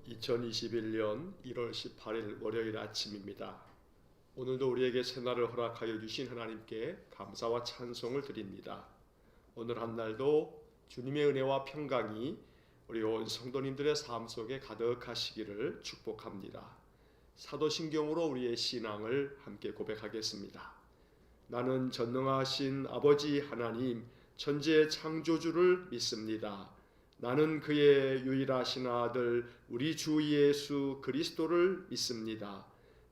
2021년 1월 18일 월요일 아침입니다. 오늘도 우리에게 새날을 허락하여 주신 하나님께 감사와 찬송을 드립니다. 오늘 한 날도 주님의 은혜와 평강이 우리 온 성도님들의 삶 속에 가득하시기를 축복합니다. 사도신경으로 우리의 신앙을 함께 고백하겠습니다. 나는 전능하신 아버지 하나님 천지의 창조주를 믿습니다. 나는 그의 유일하신 아들 우리 주 예수 그리스도를 믿습니다.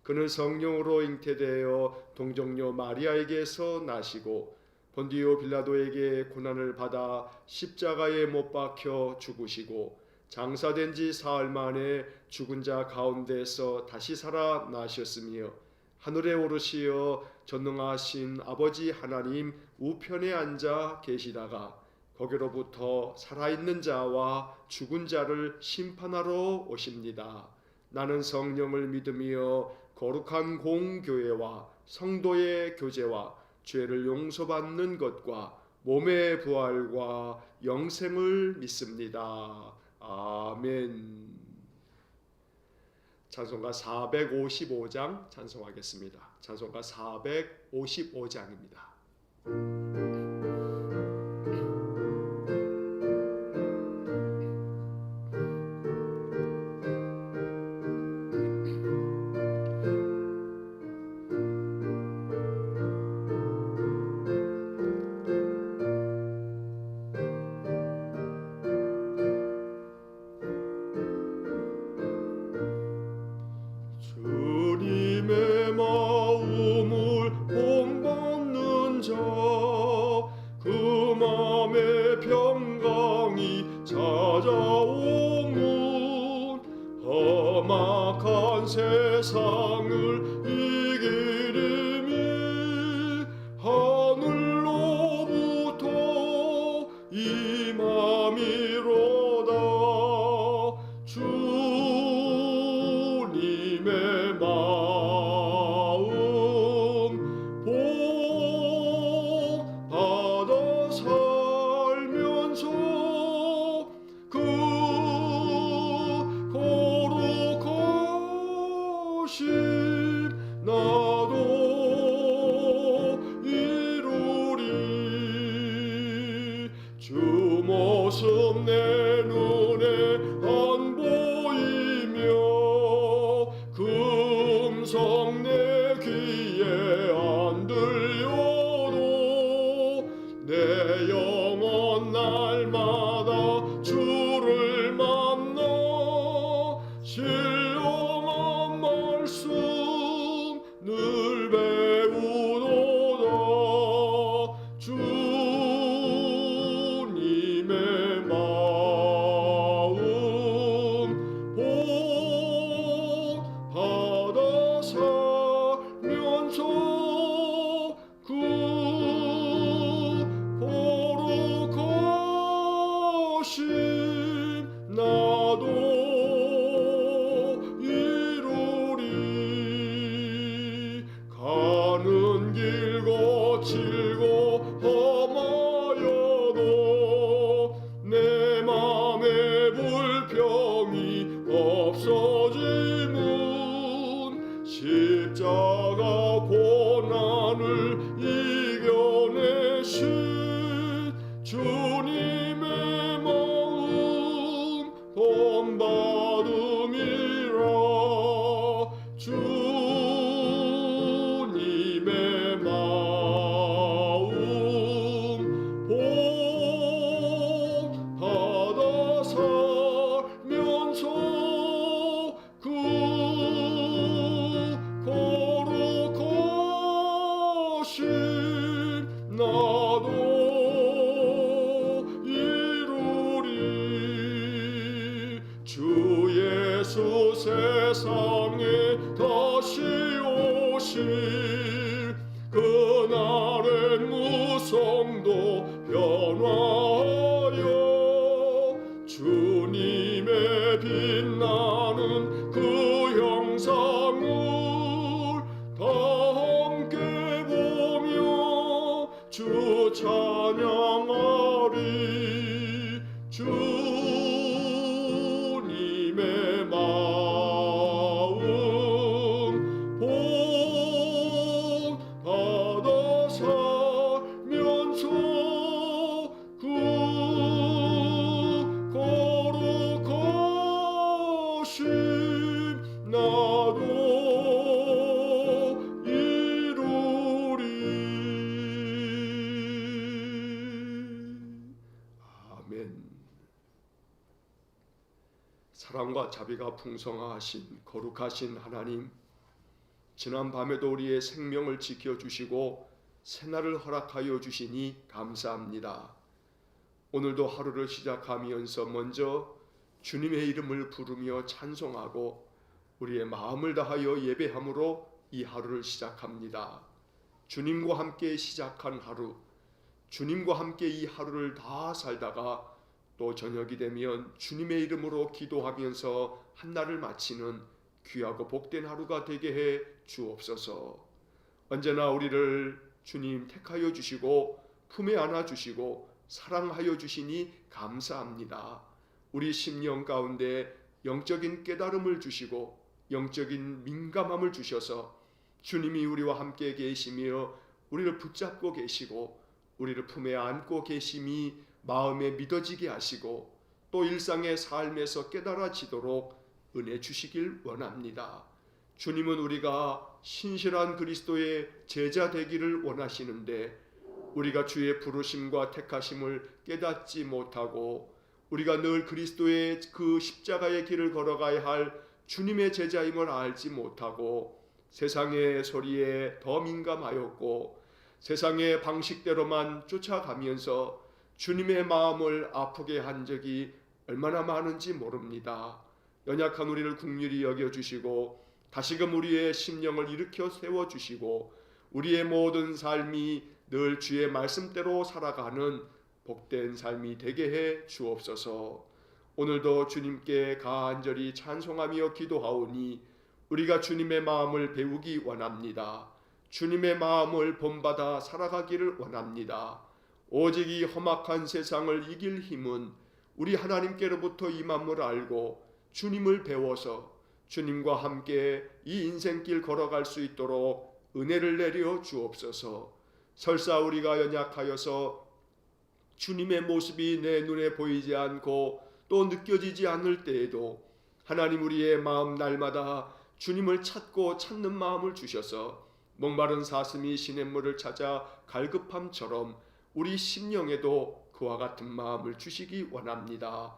그는 성령으로 잉태되어 동정녀 마리아에게서 나시고 본디오 빌라도에게 고난을 받아 십자가에 못 박혀 죽으시고 장사된 지 사흘 만에 죽은 자 가운데서 다시 살아나셨으며 하늘에 오르시어 전능하신 아버지 하나님 우편에 앉아 계시다가 거기로부터 살아있는 자와 죽은 자를 심판하러 오십니다. 나는 성령을 믿으며 거룩한 공교회와 성도의 교제와 죄를 용서받는 것과 몸의 부활과 영생을 믿습니다. 아멘. 찬송가 455장 찬송하겠습니다. 찬송가 455장입니다. 주님의 마음을 본받는 자 그 맘의 평강이 찾아오면 험악한 세상을 이기리니 하늘로부터 임함이로다. 주님의 마음 본받아 살면서 그 거룩하신 나도 이루리. 주 모습 내 눈에 안 보이며 금성 내 귀에 안 들려도 내 영혼 날마다 주를 만나 신령한 말씀 늘 배우도다. 주님의 마음 본받아 살면서 그 거룩하신 나도 이루리. 가는 길 거칠고 험하여도 내 맘에 불평이 없어지면 십자가 고난을 이겨내신 주님의 마음 본받음이라. 주님의 마음 본받아 살면서 그 거룩하신 나도 이루리. 주 예수 세상에 다시 오실 그날엔 무성도 변화하여 주님의 빛나는 그 형상을 다 함께 보며 주 찬양하리. 주님의 마음 사랑과 자비가 풍성하신 거룩하신 하나님, 지난 밤에도 우리의 생명을 지켜주시고 새날을 허락하여 주시니 감사합니다. 오늘도 하루를 시작하면서 먼저 주님의 이름을 부르며 찬송하고 우리의 마음을 다하여 예배함으로 이 하루를 시작합니다. 주님과 함께 시작한 하루, 주님과 함께 이 하루를 다 살다가 또 저녁이 되면 주님의 이름으로 기도하면서 한날을 마치는 귀하고 복된 하루가 되게 해 주옵소서. 언제나 우리를 주님 택하여 주시고 품에 안아 주시고 사랑하여 주시니 감사합니다. 우리 심령 가운데 영적인 깨달음을 주시고 영적인 민감함을 주셔서 주님이 우리와 함께 계시며 우리를 붙잡고 계시고 우리를 품에 안고 계심이 마음에 믿어지게 하시고 또 일상의 삶에서 깨달아지도록 은혜 주시길 원합니다. 주님은 우리가 신실한 그리스도의 제자 되기를 원하시는데 우리가 주의 부르심과 택하심을 깨닫지 못하고 우리가 늘 그리스도의 그 십자가의 길을 걸어가야 할 주님의 제자임을 알지 못하고 세상의 소리에 더 민감하였고 세상의 방식대로만 쫓아가면서 주님의 마음을 아프게 한 적이 얼마나 많은지 모릅니다. 연약한 우리를 긍휼히 여겨주시고 다시금 우리의 심령을 일으켜 세워주시고 우리의 모든 삶이 늘 주의 말씀대로 살아가는 복된 삶이 되게 해 주옵소서. 오늘도 주님께 간절히 찬송하며 기도하오니 우리가 주님의 마음을 배우기 원합니다. 주님의 마음을 본받아 살아가기를 원합니다. 오직 이 험악한 세상을 이길 힘은 우리 하나님께로부터 임함을 알고 주님을 배워서 주님과 함께 이 인생길 걸어갈 수 있도록 은혜를 내려 주옵소서. 설사 우리가 연약하여서 주님의 모습이 내 눈에 보이지 않고 또 느껴지지 않을 때에도 하나님 우리의 마음 날마다 주님을 찾고 찾는 마음을 주셔서 목마른 사슴이 시냇물을 찾아 갈급함처럼 우리 심령에도 그와 같은 마음을 주시기 원합니다.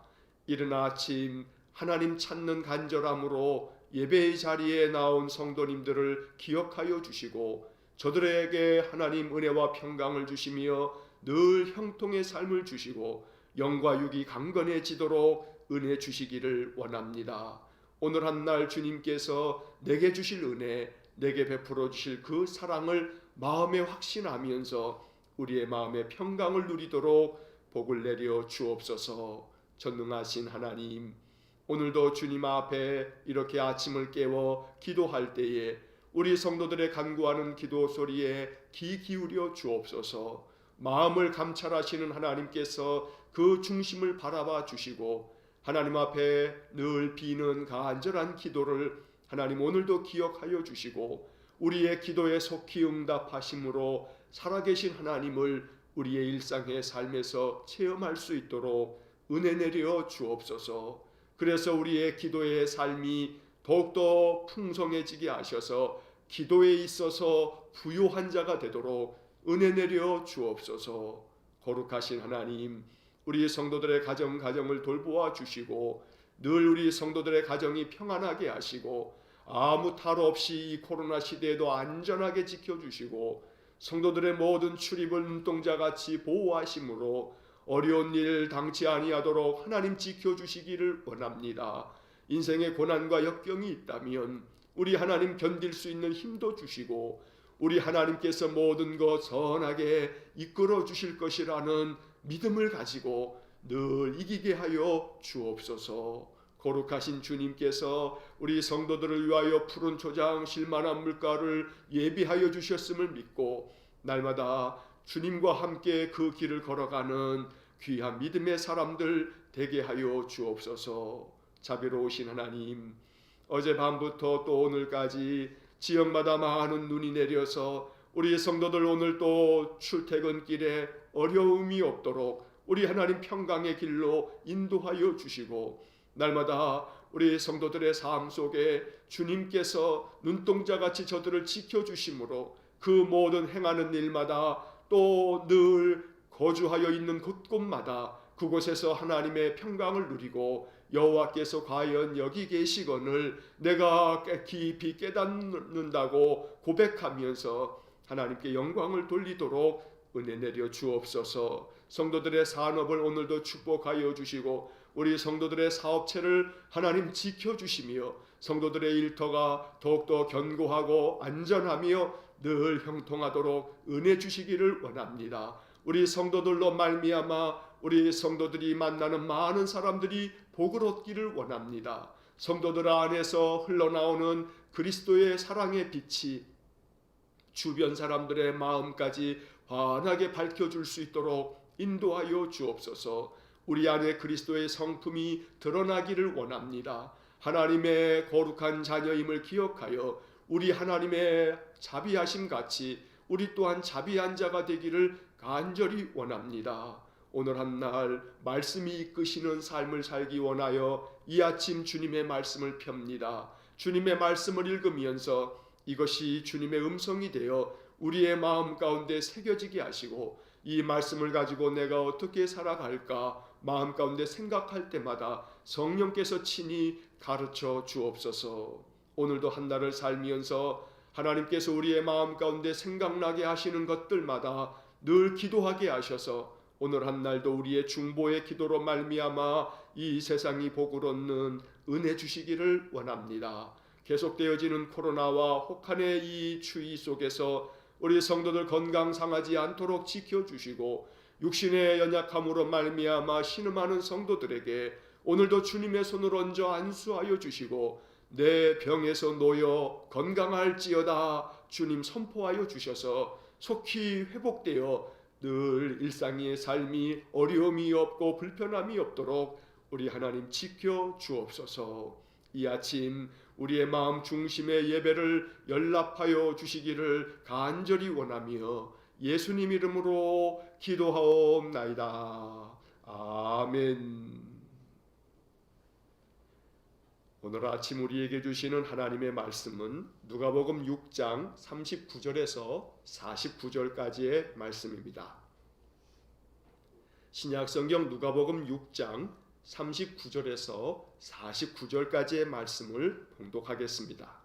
이른 아침 하나님 찾는 간절함으로 예배의 자리에 나온 성도님들을 기억하여 주시고 저들에게 하나님 은혜와 평강을 주시며 늘 형통의 삶을 주시고 영과 육이 강건해지도록 은혜 주시기를 원합니다. 오늘 한날 주님께서 내게 주실 은혜, 내게 베풀어 주실 그 사랑을 마음에 확신하면서 우리의 마음에 평강을 누리도록 복을 내려 주옵소서. 전능하신 하나님, 오늘도 주님 앞에 이렇게 아침을 깨워 기도할 때에 우리 성도들의 간구하는 기도 소리에 귀 기울여 주옵소서. 마음을 감찰하시는 하나님께서 그 중심을 바라봐 주시고 하나님 앞에 늘 비는 간절한 기도를 하나님 오늘도 기억하여 주시고 우리의 기도에 속히 응답하심으로 살아계신 하나님을 우리의 일상의 삶에서 체험할 수 있도록 은혜 내려 주옵소서. 그래서 우리의 기도의 삶이 더욱더 풍성해지게 하셔서 기도에 있어서 부요한 자가 되도록 은혜 내려 주옵소서. 거룩하신 하나님, 우리 성도들의 가정을 돌보아 주시고 늘 우리 성도들의 가정이 평안하게 하시고 아무 탈 없이 이 코로나 시대에도 안전하게 지켜주시고 성도들의 모든 출입을 눈동자같이 보호하심으로 어려운 일 당치 아니하도록 하나님 지켜주시기를 원합니다. 인생의 고난과 역경이 있다면 우리 하나님 견딜 수 있는 힘도 주시고 우리 하나님께서 모든 것 선하게 이끌어 주실 것이라는 믿음을 가지고 늘 이기게 하여 주옵소서. 거룩하신 주님께서 우리 성도들을 위하여 푸른 초장 실만한 물가를 예비하여 주셨음을 믿고 날마다 주님과 함께 그 길을 걸어가는 귀한 믿음의 사람들 되게 하여 주옵소서. 자비로우신 하나님, 어젯밤부터 또 오늘까지 지역마다 많은 눈이 내려서 우리 성도들 오늘 또 출퇴근길에 어려움이 없도록 우리 하나님 평강의 길로 인도하여 주시고 날마다 우리 성도들의 삶 속에 주님께서 눈동자같이 저들을 지켜주심으로 그 모든 행하는 일마다 또 늘 거주하여 있는 곳곳마다 그곳에서 하나님의 평강을 누리고 여호와께서 과연 여기 계시거늘 내가 깊이 깨닫는다고 고백하면서 하나님께 영광을 돌리도록 은혜 내려 주옵소서. 성도들의 산업을 오늘도 축복하여 주시고 우리 성도들의 사업체를 하나님 지켜주시며 성도들의 일터가 더욱더 견고하고 안전하며 늘 형통하도록 은혜 주시기를 원합니다. 우리 성도들로 말미암아 우리 성도들이 만나는 많은 사람들이 복을 얻기를 원합니다. 성도들 안에서 흘러나오는 그리스도의 사랑의 빛이 주변 사람들의 마음까지 환하게 밝혀줄 수 있도록 인도하여 주옵소서. 우리 안에 그리스도의 성품이 드러나기를 원합니다. 하나님의 거룩한 자녀임을 기억하여 우리 하나님의 자비하심 같이 우리 또한 자비한 자가 되기를 간절히 원합니다. 오늘 한날 말씀이 이끄시는 삶을 살기 원하여 이 아침 주님의 말씀을 펴니다. 주님의 말씀을 읽으면서 이것이 주님의 음성이 되어 우리의 마음 가운데 새겨지게 하시고 이 말씀을 가지고 내가 어떻게 살아갈까 마음 가운데 생각할 때마다 성령께서 친히 가르쳐 주옵소서. 오늘도 한날을 살면서 하나님께서 우리의 마음 가운데 생각나게 하시는 것들마다 늘 기도하게 하셔서 오늘 한날도 우리의 중보의 기도로 말미암아 이 세상이 복을 얻는 은혜 주시기를 원합니다. 계속되어지는 코로나와 혹한의 이 추위 속에서 우리 성도들 건강 상하지 않도록 지켜주시고 육신의 연약함으로 말미암아 신음하는 성도들에게 오늘도 주님의 손을 얹어 안수하여 주시고 내 병에서 놓여 건강할지어다 주님 선포하여 주셔서 속히 회복되어 늘 일상의 삶이 어려움이 없고 불편함이 없도록 우리 하나님 지켜 주옵소서. 이 아침 우리의 마음 중심의 예배를 연락하여 주시기를 간절히 원하며 예수님 이름으로 기도하옵나이다. 아멘. 오늘 아침 우리에게 주시는 하나님의 말씀은 누가복음 6장 39절에서 49절까지의 말씀입니다. 신약성경 누가복음 6장 39절에서 49절까지의 말씀을 봉독하겠습니다.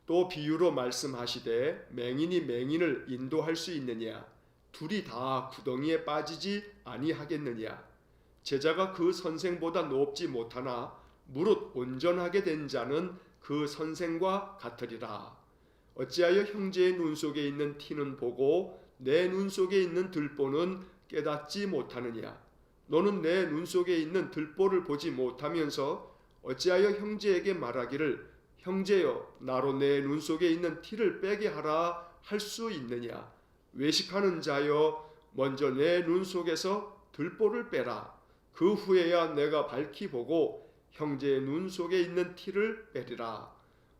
또 비유로 말씀하시되 맹인이 맹인을 인도할 수 있느냐? 둘이 다 구덩이에 빠지지 아니하겠느냐? 제자가 그 선생보다 높지 못하나 무릇 온전하게 된 자는 그 선생과 같으리라. 어찌하여 형제의 눈 속에 있는 티는 보고 내 눈 속에 있는 들보는 깨닫지 못하느냐? 너는 내 눈 속에 있는 들보를 보지 못하면서 어찌하여 형제에게 말하기를 형제여 나로 내 눈 속에 있는 티를 빼게 하라 할 수 있느냐? 외식하는 자여 먼저 내 눈 속에서 들보를 빼라. 그 후에야 내가 밝히 보고 형제의 눈 속에 있는 티를 빼리라.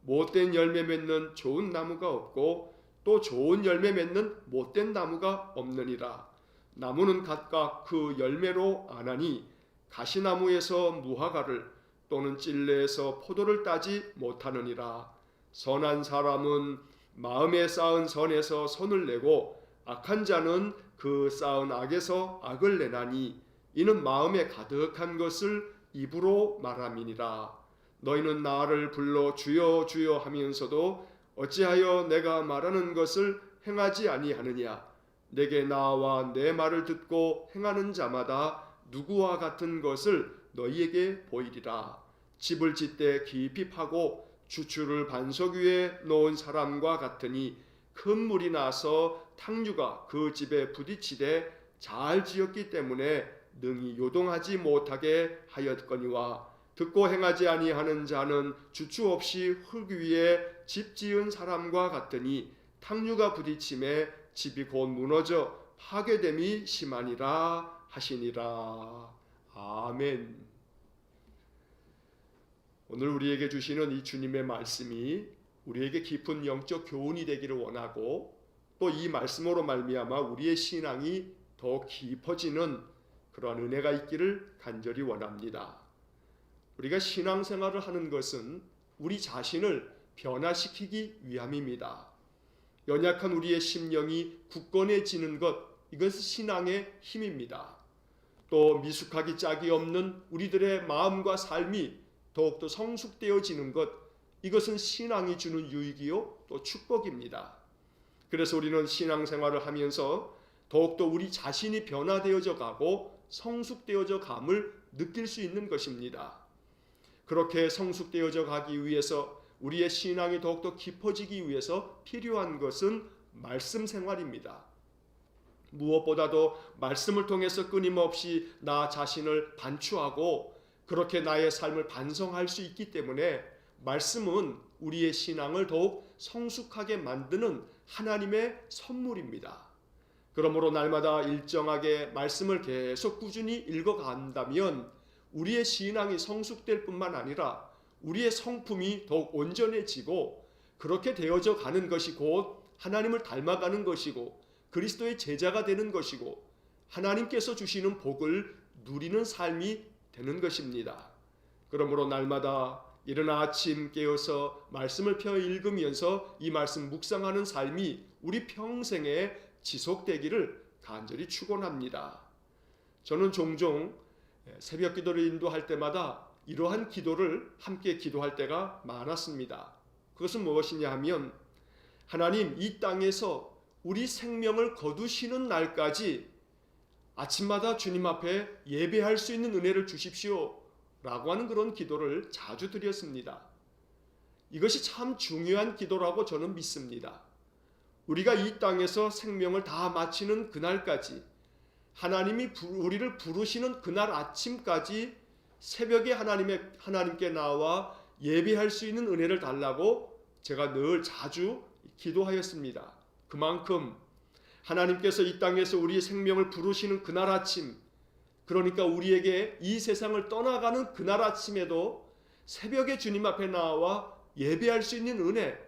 못된 열매 맺는 좋은 나무가 없고 또 좋은 열매 맺는 못된 나무가 없느니라. 나무는 각각 그 열매로 아나니 가시나무에서 무화과를 또는 찔레에서 포도를 따지 못하느니라. 선한 사람은 마음에 쌓은 선에서 선을 내고 악한 자는 그 쌓은 악에서 악을 내나니 이는 마음에 가득한 것을 입으로 말함이니라. 너희는 나를 불러 주여 주여 하면서도 어찌하여 내가 말하는 것을 행하지 아니하느냐? 내게 나와 내 말을 듣고 행하는 자마다 누구와 같은 것을 너희에게 보이리라. 집을 짓되 깊이 파고 주추를 반석 위에 놓은 사람과 같으니 큰 물이 나서 탕류가 그 집에 부딪히되 잘 지었기 때문에 능히 요동하지 못하게 하였거니와 듣고 행하지 아니하는 자는 주추 없이 흙 위에 집 지은 사람과 같으니 탕류가 부딪힘에 집이 곧 무너져 파괴됨이 심하니라 하시니라. 아멘. 오늘 우리에게 주시는 이 주님의 말씀이 우리에게 깊은 영적 교훈이 되기를 원하고 또 이 말씀으로 말미암아 우리의 신앙이 더 깊어지는 그러한 은혜가 있기를 간절히 원합니다. 우리가 신앙생활을 하는 것은 우리 자신을 변화시키기 위함입니다. 연약한 우리의 심령이 굳건해지는 것, 이것은 신앙의 힘입니다. 또 미숙하기 짝이 없는 우리들의 마음과 삶이 더욱더 성숙되어지는 것, 이것은 신앙이 주는 유익이요 또 축복입니다. 그래서 우리는 신앙생활을 하면서 더욱더 우리 자신이 변화되어져 가고 성숙되어져 감을 느낄 수 있는 것입니다. 그렇게 성숙되어져 가기 위해서, 우리의 신앙이 더욱더 깊어지기 위해서 필요한 것은 말씀 생활입니다. 무엇보다도 말씀을 통해서 끊임없이 나 자신을 반추하고 그렇게 나의 삶을 반성할 수 있기 때문에 말씀은 우리의 신앙을 더욱 성숙하게 만드는 하나님의 선물입니다. 그러므로 날마다 일정하게 말씀을 계속 꾸준히 읽어간다면 우리의 신앙이 성숙될 뿐만 아니라 우리의 성품이 더욱 온전해지고, 그렇게 되어져 가는 것이 곧 하나님을 닮아가는 것이고 그리스도의 제자가 되는 것이고 하나님께서 주시는 복을 누리는 삶이 되는 것입니다. 그러므로 날마다 일어나 아침 깨어서 말씀을 펴 읽으면서 이 말씀 묵상하는 삶이 우리 평생에 지속되기를 간절히 축원합니다. 저는 종종 새벽 기도를 인도할 때마다 이러한 기도를 함께 기도할 때가 많았습니다. 그것은 무엇이냐 하면, 하나님, 이 땅에서 우리 생명을 거두시는 날까지 아침마다 주님 앞에 예배할 수 있는 은혜를 주십시오 라고 하는 그런 기도를 자주 드렸습니다. 이것이 참 중요한 기도라고 저는 믿습니다. 우리가 이 땅에서 생명을 다 마치는 그날까지, 하나님이 우리를 부르시는 그날 아침까지 새벽에 하나님께 나와 예배할 수 있는 은혜를 달라고 제가 늘 자주 기도하였습니다. 그만큼 하나님께서 이 땅에서 우리의 생명을 부르시는 그날 아침, 그러니까 우리에게 이 세상을 떠나가는 그날 아침에도 새벽에 주님 앞에 나와 예배할 수 있는 은혜,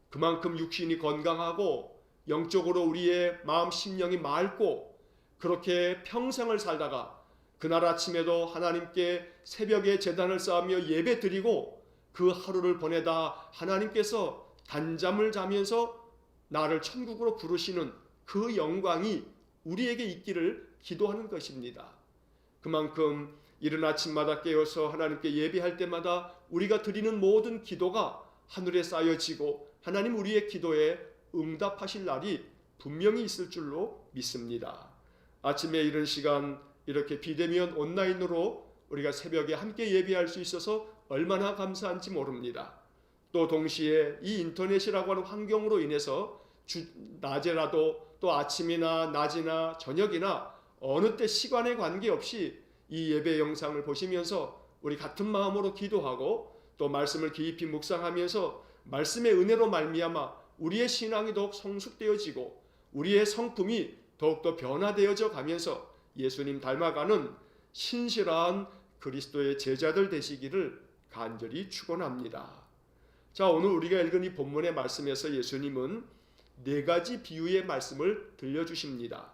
그만큼 육신이 건강하고 영적으로 우리의 마음 심령이 맑고 그렇게 평생을 살다가 그날 아침에도 하나님께 새벽에 제단을 쌓으며 예배 드리고 그 하루를 보내다 하나님께서 단잠을 자면서 나를 천국으로 부르시는 그 영광이 우리에게 있기를 기도하는 것입니다. 그만큼 이른 아침마다 깨어서 하나님께 예배할 때마다 우리가 드리는 모든 기도가 하늘에 쌓여지고 하나님 우리의 기도에 응답하실 날이 분명히 있을 줄로 믿습니다. 아침에 이른 시간 이렇게 비대면 온라인으로 우리가 새벽에 함께 예배할 수 있어서 얼마나 감사한지 모릅니다. 또 동시에 이 인터넷이라고 하는 환경으로 인해서 낮에라도 또 아침이나 낮이나 저녁이나 어느 때 시간에 관계없이 이 예배 영상을 보시면서 우리 같은 마음으로 기도하고 또 말씀을 깊이 묵상하면서 말씀의 은혜로 말미암아 우리의 신앙이 더욱 성숙되어지고 우리의 성품이 더욱더 변화되어져 가면서 예수님 닮아가는 신실한 그리스도의 제자들 되시기를 간절히 축원합니다. 자, 오늘 우리가 읽은 이 본문의 말씀에서 예수님은 4가지 비유의 말씀을 들려주십니다.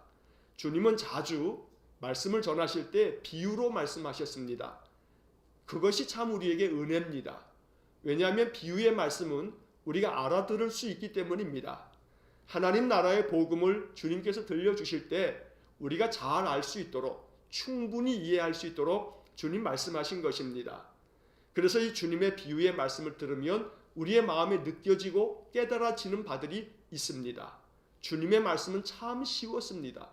주님은 자주 말씀을 전하실 때 비유로 말씀하셨습니다. 그것이 참 우리에게 은혜입니다. 왜냐하면 비유의 말씀은 우리가 알아들을 수 있기 때문입니다. 하나님 나라의 복음을 주님께서 들려주실 때 우리가 잘 알 수 있도록, 충분히 이해할 수 있도록 주님 말씀하신 것입니다. 그래서 이 주님의 비유의 말씀을 들으면 우리의 마음에 느껴지고 깨달아지는 바들이 있습니다. 주님의 말씀은 참 쉬웠습니다.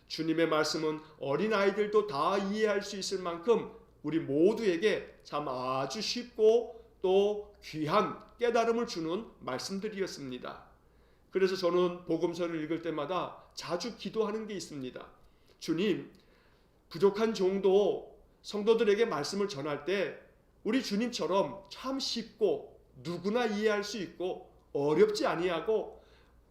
주님의 말씀은 어린아이들도 다 이해할 수 있을 만큼 우리 모두에게 참 아주 쉽고 또 귀한 깨달음을 주는 말씀들이었습니다. 그래서 저는 복음서를 읽을 때마다 자주 기도하는 게 있습니다. 주님, 부족한 종도 성도들에게 말씀을 전할 때 우리 주님처럼 참 쉽고 누구나 이해할 수 있고 어렵지 아니하고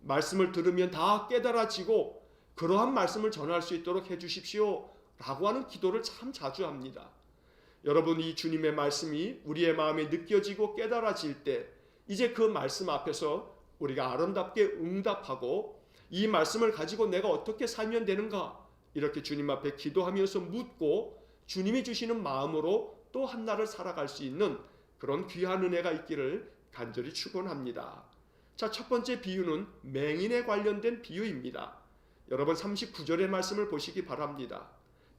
말씀을 들으면 다 깨달아지고 그러한 말씀을 전할 수 있도록 해주십시오 라고 하는 기도를 참 자주 합니다. 여러분, 이 주님의 말씀이 우리의 마음에 느껴지고 깨달아질 때 이제 그 말씀 앞에서 우리가 아름답게 응답하고 이 말씀을 가지고 내가 어떻게 살면 되는가 이렇게 주님 앞에 기도하면서 묻고 주님이 주시는 마음으로 또 한 날을 살아갈 수 있는 그런 귀한 은혜가 있기를 간절히 축원합니다. 자, 첫 번째 비유는 맹인에 관련된 비유입니다. 여러분 39절의 말씀을 보시기 바랍니다.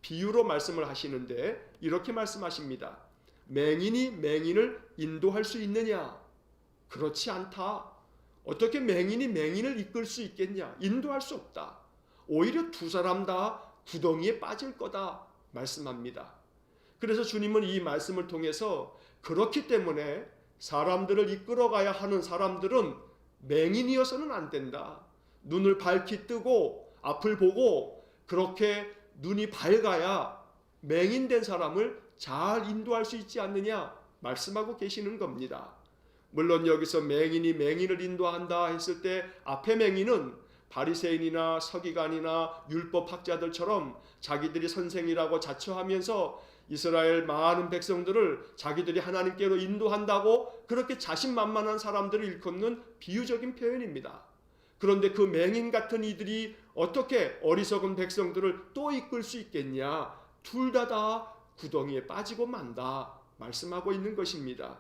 비유로 말씀을 하시는데 이렇게 말씀하십니다. 맹인이 맹인을 인도할 수 있느냐? 그렇지 않다. 어떻게 맹인이 맹인을 이끌 수 있겠냐? 인도할 수 없다. 오히려 두 사람 다 구덩이에 빠질 거다 말씀합니다. 그래서 주님은 이 말씀을 통해서 그렇기 때문에 사람들을 이끌어가야 하는 사람들은 맹인이어서는 안 된다. 눈을 밝히 뜨고 앞을 보고 그렇게 눈이 밝아야 맹인된 사람을 잘 인도할 수 있지 않느냐 말씀하고 계시는 겁니다. 물론 여기서 맹인이 맹인을 인도한다 했을 때 앞에 맹인은 바리새인이나 서기관이나 율법학자들처럼 자기들이 선생이라고 자처하면서 이스라엘 많은 백성들을 자기들이 하나님께로 인도한다고 그렇게 자신만만한 사람들을 일컫는 비유적인 표현입니다. 그런데 그 맹인 같은 이들이 어떻게 어리석은 백성들을 또 이끌 수 있겠냐? 둘 다 구덩이에 빠지고 만다 말씀하고 있는 것입니다.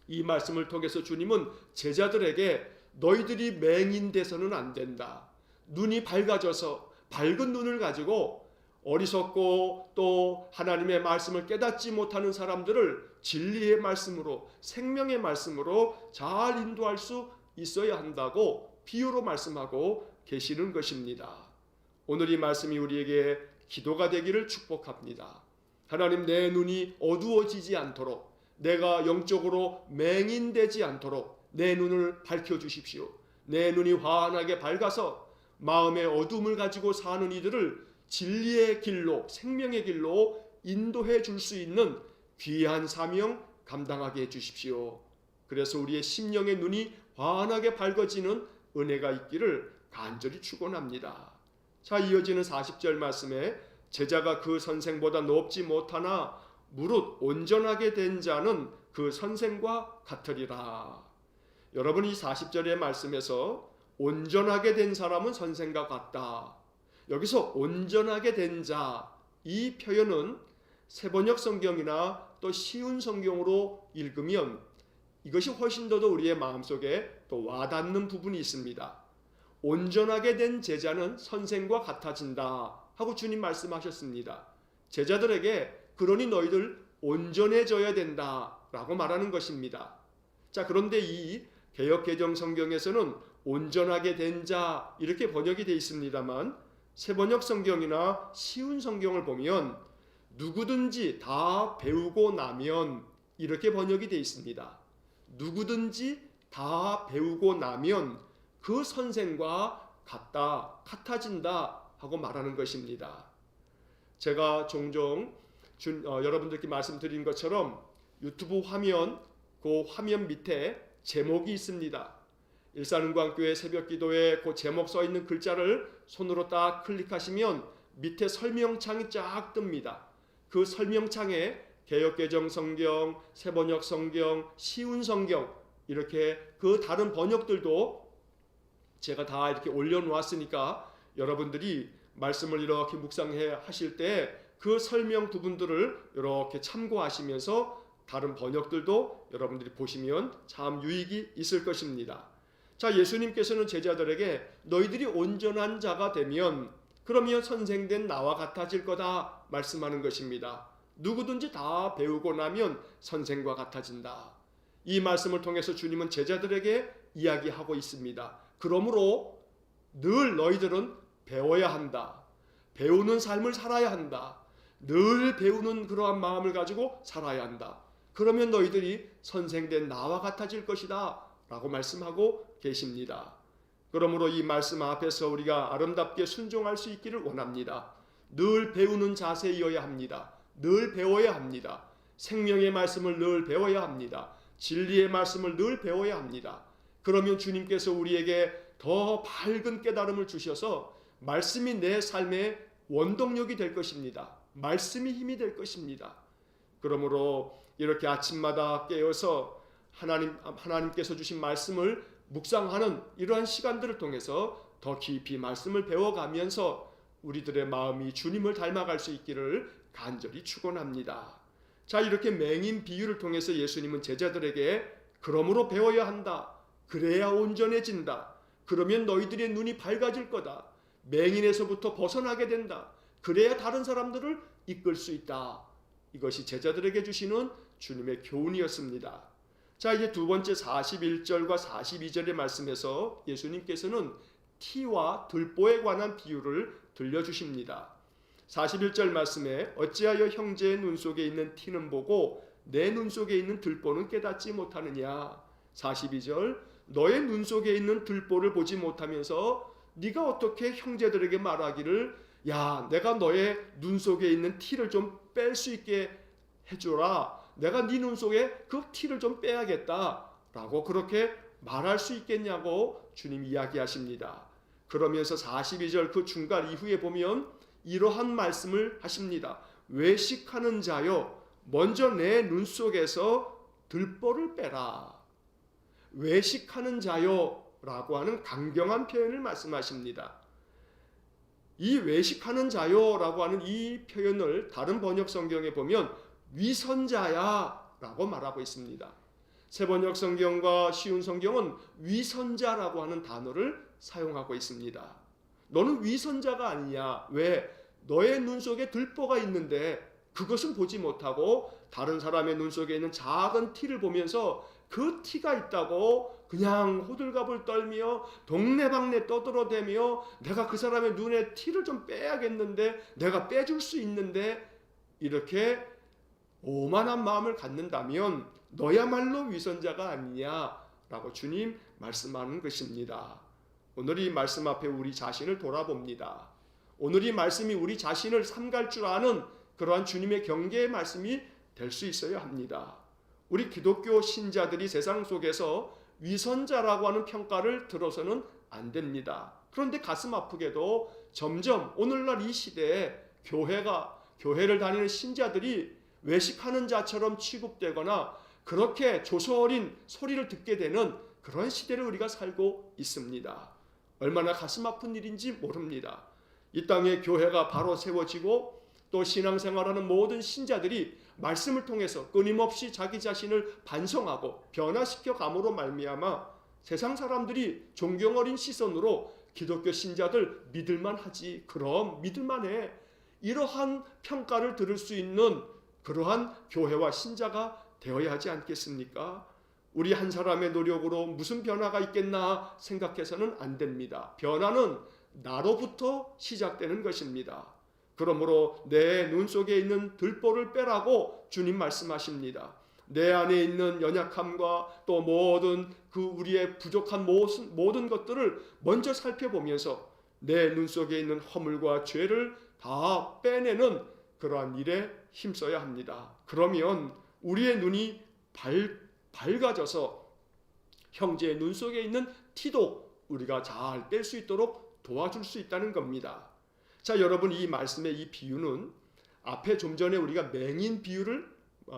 이 말씀을 통해서 주님은 제자들에게 너희들이 맹인 돼서는 안 된다. 눈이 밝아져서 밝은 눈을 가지고 어리석고 또 하나님의 말씀을 깨닫지 못하는 사람들을 진리의 말씀으로 생명의 말씀으로 잘 인도할 수 있어야 한다고 비유로 말씀하고 계시는 것입니다. 오늘 이 말씀이 우리에게 기도가 되기를 축복합니다. 하나님, 내 눈이 어두워지지 않도록, 내가 영적으로 맹인되지 않도록 내 눈을 밝혀주십시오. 내 눈이 환하게 밝아서 마음의 어둠을 가지고 사는 이들을 진리의 길로, 생명의 길로 인도해 줄 수 있는 귀한 사명 감당하게 해주십시오. 그래서 우리의 심령의 눈이 환하게 밝아지는 은혜가 있기를 간절히 축원합니다. 자, 이어지는 40절 말씀에 제자가 그 선생보다 높지 못하나 무릇 온전하게 된 자는 그 선생과 같으리라. 여러분, 이 40절의 말씀에서 온전하게 된 사람은 선생과 같다. 여기서 온전하게 된 자, 이 표현은 세번역 성경이나 또 쉬운 성경으로 읽으면 이것이 훨씬 더 우리의 마음속에 또 와닿는 부분이 있습니다. 온전하게 된 제자는 선생과 같아진다 하고 주님 말씀하셨습니다. 제자들에게 그러니 너희들 온전해져야 된다 라고 말하는 것입니다. 자, 그런데 이 개역개정 성경에서는 온전하게 된 자 이렇게 번역이 되어 있습니다만 세번역 성경이나 쉬운 성경을 보면 누구든지 다 배우고 나면 이렇게 번역이 되어 있습니다. 누구든지 다 배우고 나면 그 선생과 같아진다 하고 말하는 것입니다. 제가 종종 여러분들께 말씀드린 것처럼 유튜브 화면, 그 화면 밑에 제목이 있습니다. 일산은광교회 새벽기도에 그 제목 써 있는 글자를 손으로 딱 클릭하시면 밑에 설명창이 쫙 뜹니다. 그 설명창에 개역개정 성경, 세번역 성경, 쉬운 성경 이렇게 그 다른 번역들도 제가 다 이렇게 올려놓았으니까 여러분들이 말씀을 이렇게 묵상해 하실 때 그 설명 부분들을 이렇게 참고하시면서 다른 번역들도 여러분들이 보시면 참 유익이 있을 것입니다. 자, 예수님께서는 제자들에게 너희들이 온전한 자가 되면 그러면 선생된 나와 같아질 거다 말씀하는 것입니다. 누구든지 다 배우고 나면 선생과 같아진다. 이 말씀을 통해서 주님은 제자들에게 이야기하고 있습니다. 그러므로 늘 너희들은 배워야 한다. 배우는 삶을 살아야 한다. 늘 배우는 그러한 마음을 가지고 살아야 한다. 그러면 너희들이 선생된 나와 같아질 것이다 라고 말씀하고 계십니다. 그러므로 이 말씀 앞에서 우리가 아름답게 순종할 수 있기를 원합니다. 늘 배우는 자세이어야 합니다. 늘 배워야 합니다. 생명의 말씀을 늘 배워야 합니다. 진리의 말씀을 늘 배워야 합니다. 그러면 주님께서 우리에게 더 밝은 깨달음을 주셔서 말씀이 내 삶의 원동력이 될 것입니다. 말씀이 힘이 될 것입니다. 그러므로 이렇게 아침마다 깨어서 하나님께서 주신 말씀을 묵상하는 이러한 시간들을 통해서 더 깊이 말씀을 배워가면서 우리들의 마음이 주님을 닮아갈 수 있기를 간절히 축원합니다. 자, 이렇게 맹인 비유를 통해서 예수님은 제자들에게 그러므로 배워야 한다. 그래야 온전해진다. 그러면 너희들의 눈이 밝아질 거다. 맹인에서부터 벗어나게 된다. 그래야 다른 사람들을 이끌 수 있다. 이것이 제자들에게 주시는 주님의 교훈이었습니다. 자, 이제 두 번째 41절과 42절의 말씀에서 예수님께서는 티와 들보에 관한 비유를 들려주십니다. 41절 말씀에 어찌하여 형제의 눈 속에 있는 티는 보고 내 눈 속에 있는 들보는 깨닫지 못하느냐. 42절 너의 눈 속에 있는 들보를 보지 못하면서 네가 어떻게 형제들에게 말하기를 야, 내가 너의 눈 속에 있는 티를 좀 뺄 수 있게 해줘라. 내가 네 눈 속에 그 티를 좀 빼야겠다 라고 그렇게 말할 수 있겠냐고 주님 이야기하십니다. 그러면서 42절 그 중간 이후에 보면 이러한 말씀을 하십니다. 외식하는 자여 먼저 내 눈 속에서 들보를 빼라. 외식하는 자여 라고 하는 강경한 표현을 말씀하십니다. 이 외식하는 자여 라고 하는 이 표현을 다른 번역 성경에 보면 위선자야 라고 말하고 있습니다. 새 번역 성경과 쉬운 성경은 위선자라고 하는 단어를 사용하고 있습니다. 너는 위선자가 아니냐. 왜? 너의 눈 속에 들보가 있는데 그것은 보지 못하고 다른 사람의 눈 속에 있는 작은 티를 보면서 그 티가 있다고 그냥 호들갑을 떨며 동네방네 떠들어대며 내가 그 사람의 눈에 티를 좀 빼야겠는데 내가 빼줄 수 있는데 이렇게 오만한 마음을 갖는다면 너야말로 위선자가 아니냐라고 주님 말씀하는 것입니다. 오늘 이 말씀 앞에 우리 자신을 돌아봅니다. 오늘 이 말씀이 우리 자신을 삼갈 줄 아는 그러한 주님의 경계의 말씀이 될 수 있어야 합니다. 우리 기독교 신자들이 세상 속에서 위선자라고 하는 평가를 들어서는 안 됩니다. 그런데 가슴 아프게도 점점 오늘날 이 시대에 교회를 다니는 신자들이 외식하는 자처럼 취급되거나 그렇게 조소어린 소리를 듣게 되는 그런 시대를 우리가 살고 있습니다. 얼마나 가슴 아픈 일인지 모릅니다. 이 땅에 교회가 바로 세워지고 또 신앙생활하는 모든 신자들이 말씀을 통해서 끊임없이 자기 자신을 반성하고 변화시켜 감으로 말미암아 세상 사람들이 존경어린 시선으로 기독교 신자들 믿을만 하지, 그럼 믿을만 해, 이러한 평가를 들을 수 있는 그러한 교회와 신자가 되어야 하지 않겠습니까? 우리 한 사람의 노력으로 무슨 변화가 있겠나 생각해서는 안 됩니다. 변화는 나로부터 시작되는 것입니다. 그러므로 내 눈 속에 있는 들보를 빼라고 주님 말씀하십니다. 내 안에 있는 연약함과 또 모든 그 우리의 부족한 모든 것들을 먼저 살펴보면서 내 눈 속에 있는 허물과 죄를 다 빼내는 그러한 일에 힘써야 합니다. 그러면 우리의 눈이 밝아져서 형제의 눈 속에 있는 티도 우리가 잘 뺄 수 있도록 도와줄 수 있다는 겁니다. 자, 여러분, 이 말씀의 이 비유는 앞에 좀 전에 우리가 맹인 비유를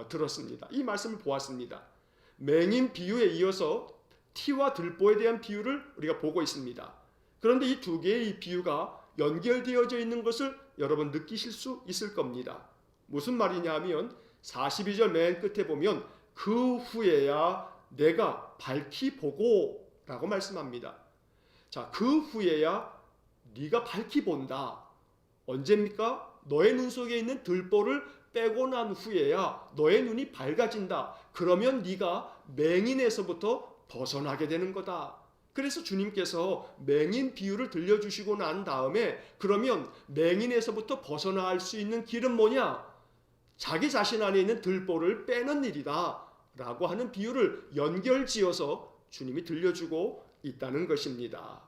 들었습니다. 이 말씀을 보았습니다. 맹인 비유에 이어서 티와 들보에 대한 비유를 우리가 보고 있습니다. 그런데 이 두 개의 이 비유가 연결되어져 있는 것을 여러분 느끼실 수 있을 겁니다. 무슨 말이냐 하면 42절 맨 끝에 보면 그 후에야 내가 밝히 보고 라고 말씀합니다. 자, 그 후에야 네가 밝히 본다. 언제입니까? 너의 눈 속에 있는 들보를 빼고 난 후에야 너의 눈이 밝아진다. 그러면 네가 맹인에서부터 벗어나게 되는 거다. 그래서 주님께서 맹인 비유를 들려주시고 난 다음에 그러면 맹인에서부터 벗어날 수 있는 길은 뭐냐? 자기 자신 안에 있는 들보를 빼는 일이다 라고 하는 비유를 연결지어서 주님이 들려주고 있다는 것입니다.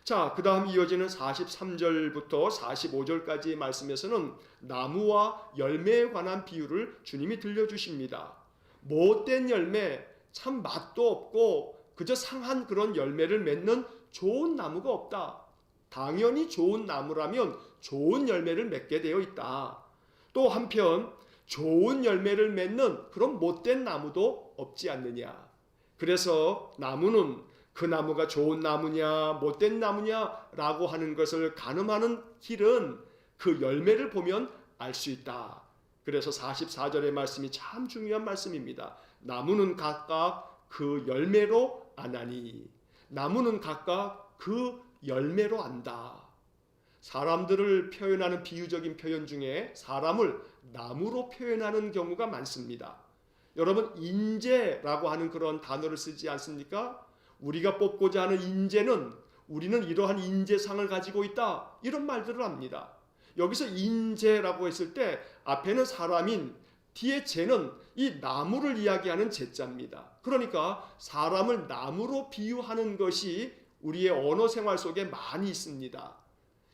자, 그 다음 이어지는 43절부터 45절까지의 말씀에서는 나무와 열매에 관한 비유를 주님이 들려주십니다. 못된 열매, 참 맛도 없고 그저 상한 그런 열매를 맺는 좋은 나무가 없다. 당연히 좋은 나무라면 좋은 열매를 맺게 되어 있다. 또 한편 좋은 열매를 맺는 그런 못된 나무도 없지 않느냐. 그래서 나무는 그 나무가 좋은 나무냐 못된 나무냐라고 하는 것을 가늠하는 길은 그 열매를 보면 알 수 있다. 그래서 44절의 말씀이 참 중요한 말씀입니다. 나무는 각각 그 열매로 아나니. 나무는 각각 그 열매로 안다. 사람들을 표현하는 비유적인 표현 중에 사람을 나무로 표현하는 경우가 많습니다. 여러분, 인재라고 하는 그런 단어를 쓰지 않습니까? 우리가 뽑고자 하는 인재는 우리는 이러한 인재상을 가지고 있다, 이런 말들을 합니다. 여기서 인재라고 했을 때 앞에는 사람인, 뒤에 재는 이 나무를 이야기하는 재자입니다. 그러니까 사람을 나무로 비유하는 것이 우리의 언어 생활 속에 많이 있습니다.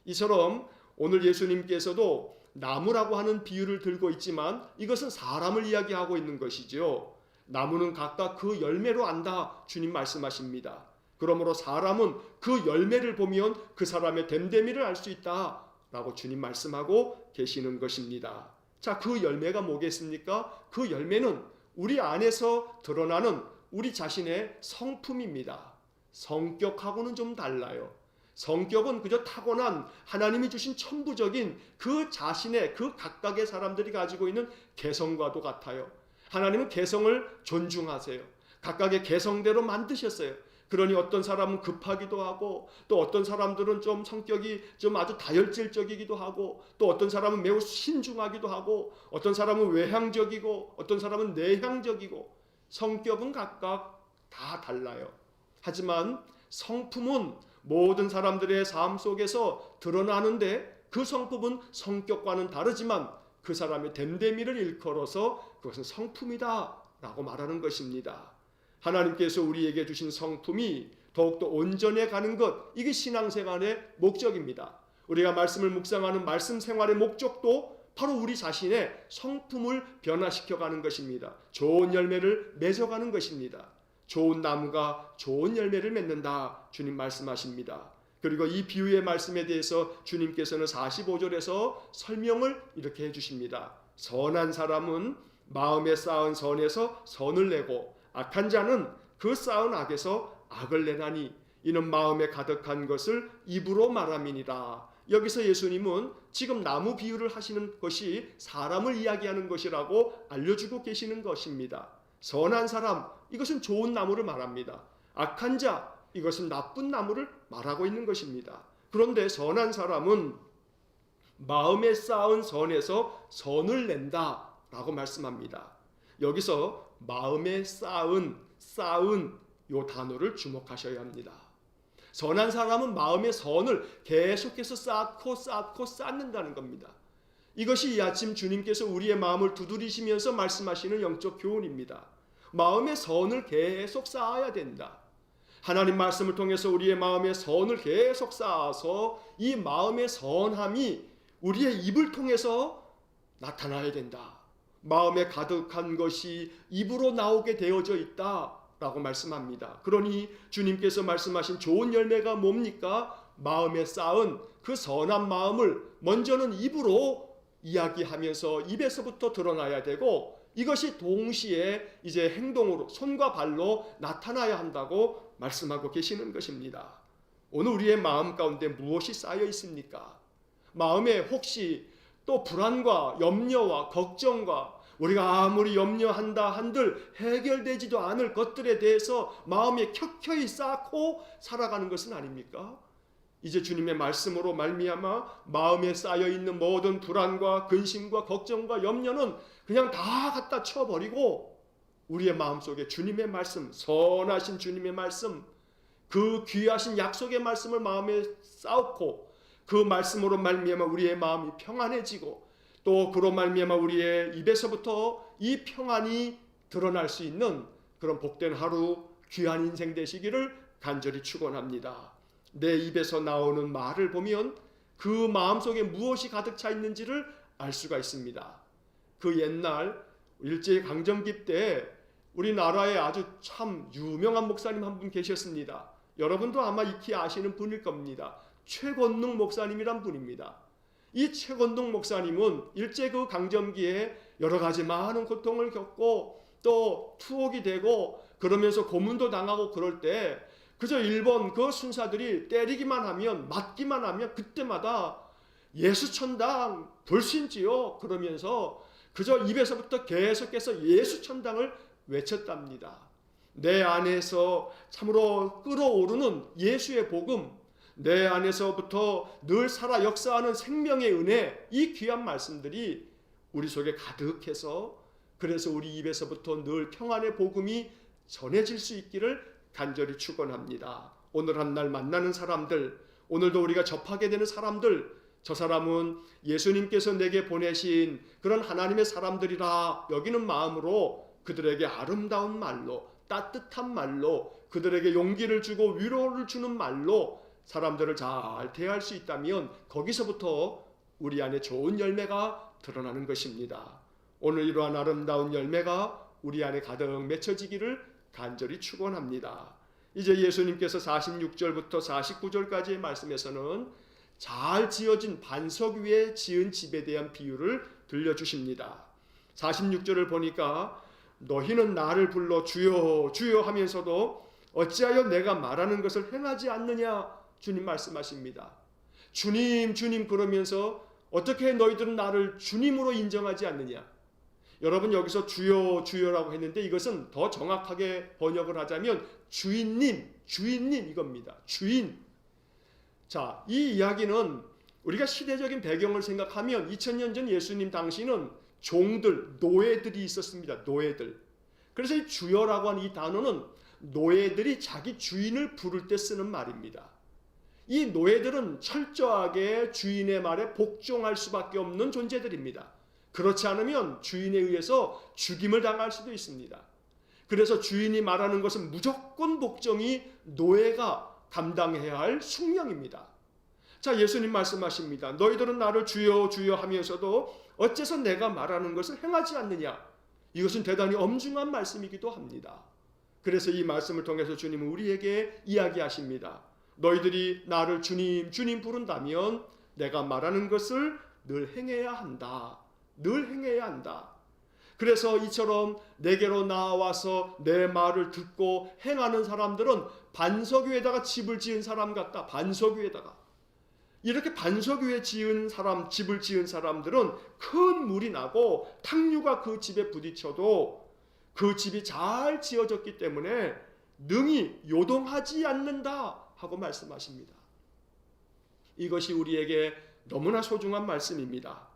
이처럼 오늘 예수님께서도 나무라고 하는 비유를 들고 있지만 이것은 사람을 이야기하고 있는 것이죠. 나무는 각각 그 열매로 안다, 주님 말씀하십니다. 그러므로 사람은 그 열매를 보면 그 사람의 됨됨이를 알 수 있다 라고 주님 말씀하고 계시는 것입니다. 자, 그 열매가 뭐겠습니까? 그 열매는 우리 안에서 드러나는 우리 자신의 성품입니다. 성격하고는 좀 달라요. 성격은 그저 타고난 하나님이 주신 천부적인 그 자신의 그 각각의 사람들이 가지고 있는 개성과도 같아요. 하나님은 개성을 존중하세요. 각각의 개성대로 만드셨어요. 그러니 어떤 사람은 급하기도 하고, 또 어떤 사람들은 좀 성격이 좀 아주 다혈질적이기도 하고, 또 어떤 사람은 매우 신중하기도 하고, 어떤 사람은 외향적이고, 어떤 사람은 내향적이고, 성격은 각각 다 달라요. 하지만 성품은 모든 사람들의 삶 속에서 드러나는데, 그 성품은 성격과는 다르지만 그 사람의 됨됨이를 일컬어서 그것은 성품이다 라고 말하는 것입니다. 하나님께서 우리에게 주신 성품이 더욱더 온전해 가는 것, 이게 신앙생활의 목적입니다. 우리가 말씀을 묵상하는 말씀 생활의 목적도 바로 우리 자신의 성품을 변화시켜 가는 것입니다. 좋은 열매를 맺어가는 것입니다. 좋은 나무가 좋은 열매를 맺는다, 주님 말씀하십니다. 그리고 이 비유의 말씀에 대해서 주님께서는 45절에서 설명을 이렇게 해주십니다. 선한 사람은 마음에 쌓은 선에서 선을 내고 악한 자는 그 쌓은 악에서 악을 내나니 이는 마음에 가득한 것을 입으로 말함이니라. 여기서 예수님은 지금 나무 비유를 하시는 것이 사람을 이야기하는 것이라고 알려주고 계시는 것입니다. 선한 사람, 이것은 좋은 나무를 말합니다. 악한 자, 이것은 나쁜 나무를 말하고 있는 것입니다. 그런데 선한 사람은 마음에 쌓은 선에서 선을 낸다 라고 말씀합니다. 여기서 마음에 쌓은 이 단어를 주목하셔야 합니다. 선한 사람은 마음의 선을 계속해서 쌓고 쌓는다는 겁니다. 이것이 이 아침 주님께서 우리의 마음을 두드리시면서 말씀하시는 영적 교훈입니다. 마음의 선을 계속 쌓아야 된다. 하나님 말씀을 통해서 우리의 마음의 선을 계속 쌓아서 이 마음의 선함이 우리의 입을 통해서 나타나야 된다. 마음에 가득한 것이 입으로 나오게 되어져 있다 라고 말씀합니다. 그러니 주님께서 말씀하신 좋은 열매가 뭡니까? 마음에 쌓은 그 선한 마음을 먼저는 입으로 이야기하면서 입에서부터 드러나야 되고, 이것이 동시에 이제 행동으로 손과 발로 나타나야 한다고 말씀하고 계시는 것입니다. 오늘 우리의 마음 가운데 무엇이 쌓여 있습니까? 마음에 혹시 또 불안과 염려와 걱정과 우리가 아무리 염려한다 한들 해결되지도 않을 것들에 대해서 마음에 켜켜이 쌓고 살아가는 것은 아닙니까? 이제 주님의 말씀으로 말미암아 마음에 쌓여있는 모든 불안과 근심과 걱정과 염려는 그냥 다 갖다 쳐버리고 우리의 마음속에 주님의 말씀, 선하신 주님의 말씀, 그 귀하신 약속의 말씀을 마음에 쌓고 그 말씀으로 말미암아 우리의 마음이 평안해지고, 또 그로 말미암아 우리의 입에서부터 이 평안이 드러날 수 있는 그런 복된 하루, 귀한 인생 되시기를 간절히 축원합니다. 내 입에서 나오는 말을 보면 그 마음속에 무엇이 가득 차 있는지를 알 수가 있습니다. 그 옛날 일제강점기 때 우리나라에 아주 참 유명한 목사님 한 분 계셨습니다. 여러분도 아마 익히 아시는 분일 겁니다. 최건능 목사님이란 분입니다. 이 최건능 목사님은 일제 그 강점기에 여러 가지 많은 고통을 겪고 또 투옥이 되고 그러면서 고문도 당하고 그럴 때 그저 일본 그 순사들이 때리기만 하면, 맞기만 하면 그때마다 예수천당 불신지요 그러면서 그저 입에서부터 계속해서 예수천당을 외쳤답니다. 내 안에서 참으로 끓어오르는 예수의 복음, 내 안에서부터 늘 살아 역사하는 생명의 은혜, 이 귀한 말씀들이 우리 속에 가득해서 그래서 우리 입에서부터 늘 평안의 복음이 전해질 수 있기를 간절히 축원합니다. 오늘 한 날 만나는 사람들, 오늘도 우리가 접하게 되는 사람들, 저 사람은 예수님께서 내게 보내신 그런 하나님의 사람들이라 여기는 마음으로 그들에게 아름다운 말로, 따뜻한 말로, 그들에게 용기를 주고 위로를 주는 말로 사람들을 잘 대할 수 있다면 거기서부터 우리 안에 좋은 열매가 드러나는 것입니다. 오늘 이러한 아름다운 열매가 우리 안에 가득 맺혀지기를 간절히 축원합니다. 이제 예수님께서 46절부터 49절까지의 말씀에서는 잘 지어진 반석 위에 지은 집에 대한 비유를 들려주십니다. 46절을 보니까 너희는 나를 불러 주여 주여 하면서도 어찌하여 내가 말하는 것을 행하지 않느냐 주님 말씀하십니다. 주님 주님 그러면서 어떻게 너희들은 나를 주님으로 인정하지 않느냐. 여러분 여기서 주여 주여라고 했는데 이것은 더 정확하게 번역을 하자면 주인님 주인님 이겁니다. 주인. 자, 이 이야기는 우리가 시대적인 배경을 생각하면 2000년 전 예수님 당시는 종들, 노예들이 있었습니다. 노예들. 그래서 이 주여라고 하는 이 단어는 노예들이 자기 주인을 부를 때 쓰는 말입니다. 이 노예들은 철저하게 주인의 말에 복종할 수밖에 없는 존재들입니다. 그렇지 않으면 주인에 의해서 죽임을 당할 수도 있습니다. 그래서 주인이 말하는 것은 무조건 복종이 노예가 감당해야 할 숙명입니다. 자, 예수님 말씀하십니다. 너희들은 나를 주여 주여 하면서도 어째서 내가 말하는 것을 행하지 않느냐. 이것은 대단히 엄중한 말씀이기도 합니다. 그래서 이 말씀을 통해서 주님은 우리에게 이야기하십니다. 너희들이 나를 주님 주님 부른다면 내가 말하는 것을 늘 행해야 한다. 늘 행해야 한다. 그래서 이처럼 내게로 나와서 내 말을 듣고 행하는 사람들은 반석 위에다가 집을 지은 사람 같다. 반석 위에다가. 이렇게 반석 위에 지은 사람, 집을 지은 사람들은 큰 물이 나고 탕류가 그 집에 부딪혀도 그 집이 잘 지어졌기 때문에 능히 요동하지 않는다 하고 말씀하십니다. 이것이 우리에게 너무나 소중한 말씀입니다.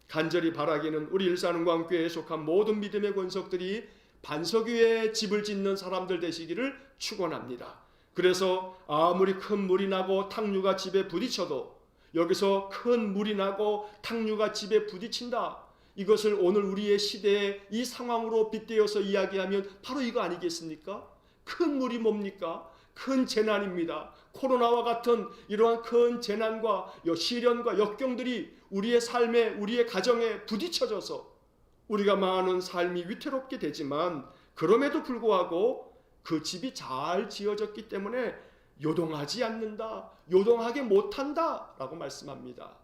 간절히 바라기는 우리 일산은광교회에 속한 모든 믿음의 권속들이 반석 위에 집을 짓는 사람들 되시기를 축원합니다. 그래서 아무리 큰 물이 나고 탕류가 집에 부딪혀도 여기서 큰 물이 나고 탕류가 집에 부딪힌다. 이것을 오늘 우리의 시대의 이 상황으로 빗대어서 이야기하면 바로 이거 아니겠습니까? 큰 물이 뭡니까? 큰 재난입니다. 코로나와 같은 이러한 큰 재난과 시련과 역경들이 우리의 삶에 우리의 가정에 부딪혀져서 우리가 많은 삶이 위태롭게 되지만 그럼에도 불구하고 그 집이 잘 지어졌기 때문에 요동하지 않는다. 요동하게 못한다 라고 말씀합니다.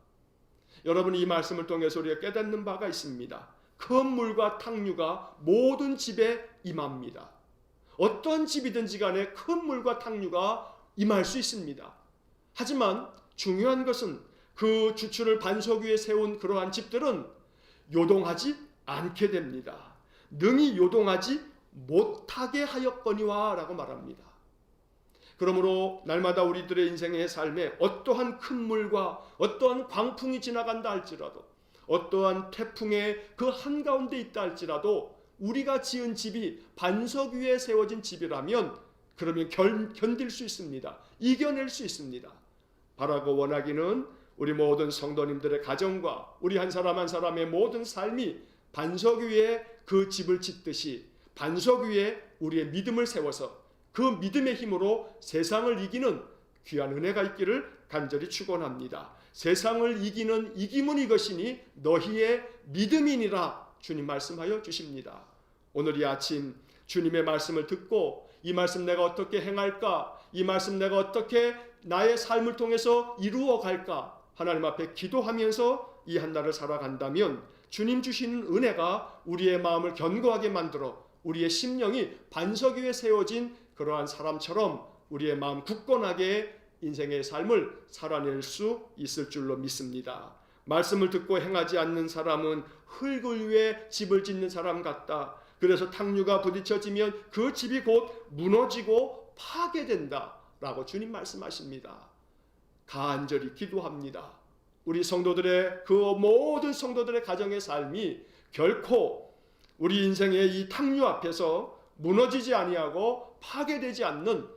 여러분 이 말씀을 통해서 우리가 깨닫는 바가 있습니다. 큰 물과 탕류가 모든 집에 임합니다. 어떤 집이든지 간에 큰 물과 탕류가 임할 수 있습니다. 하지만 중요한 것은 그 주추를 반석 위에 세운 그러한 집들은 요동하지 않게 됩니다. 능히 요동하지 못하게 하였거니와 라고 말합니다. 그러므로 날마다 우리들의 인생의 삶에 어떠한 큰 물과 어떠한 광풍이 지나간다 할지라도 어떠한 태풍의 그 한가운데 있다 할지라도 우리가 지은 집이 반석 위에 세워진 집이라면 그러면 견딜 수 있습니다. 이겨낼 수 있습니다. 바라고 원하기는 우리 모든 성도님들의 가정과 우리 한 사람 한 사람의 모든 삶이 반석 위에 그 집을 짓듯이 반석 위에 우리의 믿음을 세워서 그 믿음의 힘으로 세상을 이기는 귀한 은혜가 있기를 간절히 축원합니다. 세상을 이기는 이김은 이것이니 너희의 믿음이니라 주님 말씀하여 주십니다. 오늘 이 아침 주님의 말씀을 듣고 이 말씀 내가 어떻게 행할까? 이 말씀 내가 어떻게 나의 삶을 통해서 이루어 갈까? 하나님 앞에 기도하면서 이 한 날을 살아간다면 주님 주시는 은혜가 우리의 마음을 견고하게 만들어 우리의 심령이 반석 위에 세워진 그러한 사람처럼 우리의 마음 굳건하게 인생의 삶을 살아낼 수 있을 줄로 믿습니다. 말씀을 듣고 행하지 않는 사람은 흙을 위에 집을 짓는 사람 같다. 그래서 탕류가 부딪혀지면 그 집이 곧 무너지고 파괴된다 라고 주님 말씀하십니다. 간절히 기도합니다. 우리 성도들의 그 모든 성도들의 가정의 삶이 결코 우리 인생의 이 탕류 앞에서 무너지지 아니하고 파괴되지 않는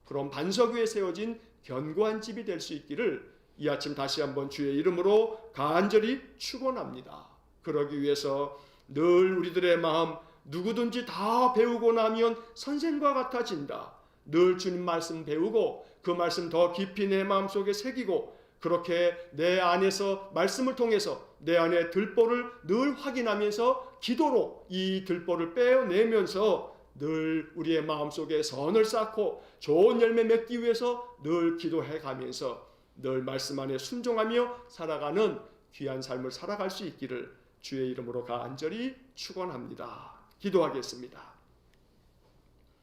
그런 반석 위에 세워진 견고한 집이 될 수 있기를 이 아침 다시 한번 주의 이름으로 간절히 축원합니다. 그러기 위해서 늘 우리들의 마음, 누구든지 다 배우고 나면 선생과 같아진다. 늘 주님 말씀 배우고 그 말씀 더 깊이 내 마음속에 새기고 그렇게 내 안에서 말씀을 통해서 내 안에 들보를 늘 확인하면서 기도로 이 들보를 빼어내면서 늘 우리의 마음속에 선을 쌓고 좋은 열매 맺기 위해서 늘 기도해 가면서 늘 말씀 안에 순종하며 살아가는 귀한 삶을 살아갈 수 있기를 주의 이름으로 간절히 축원합니다. 기도하겠습니다.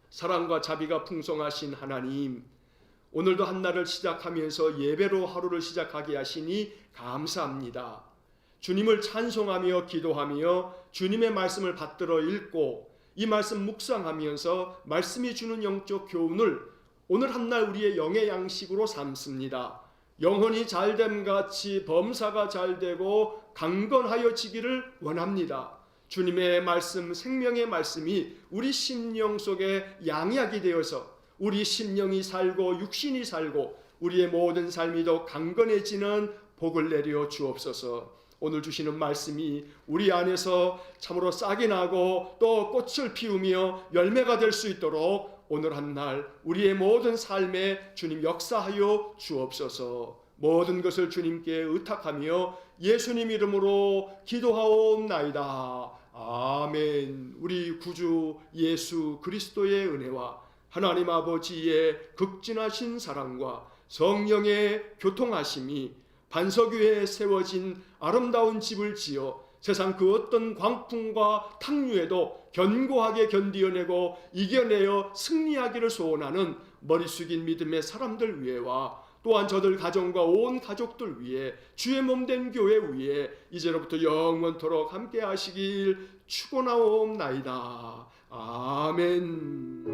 사랑과 자비가 풍성하신 하나님, 오늘도 한날을 시작하면서 예배로 하루를 시작하게 하시니 감사합니다. 주님을 찬송하며 기도하며 주님의 말씀을 받들어 읽고 이 말씀 묵상하면서 말씀이 주는 영적 교훈을 오늘 한날 우리의 영의 양식으로 삼습니다. 영혼이 잘됨같이 범사가 잘되고 강건하여지기를 원합니다. 주님의 말씀, 생명의 말씀이 우리 심령 속에 양약이 되어서 우리 심령이 살고 육신이 살고 우리의 모든 삶이 더 강건해지는 복을 내려 주옵소서. 오늘 주시는 말씀이 우리 안에서 참으로 싹이 나고 또 꽃을 피우며 열매가 될 수 있도록 오늘 한날 우리의 모든 삶에 주님 역사하여 주옵소서. 모든 것을 주님께 의탁하며 예수님 이름으로 기도하옵나이다. 아멘. 우리 구주 예수 그리스도의 은혜와 하나님 아버지의 극진하신 사랑과 성령의 교통하심이 반석 위에 세워진 아름다운 집을 지어 세상 그 어떤 광풍과 탕류에도 견고하게 견디어내고 이겨내어 승리하기를 소원하는 머리 숙인 믿음의 사람들 위에와 또한 저들 가정과 온 가족들 위에 주의 몸된 교회 위에 이제로부터 영원토록 함께 하시길 축원하옵나이다. 아멘.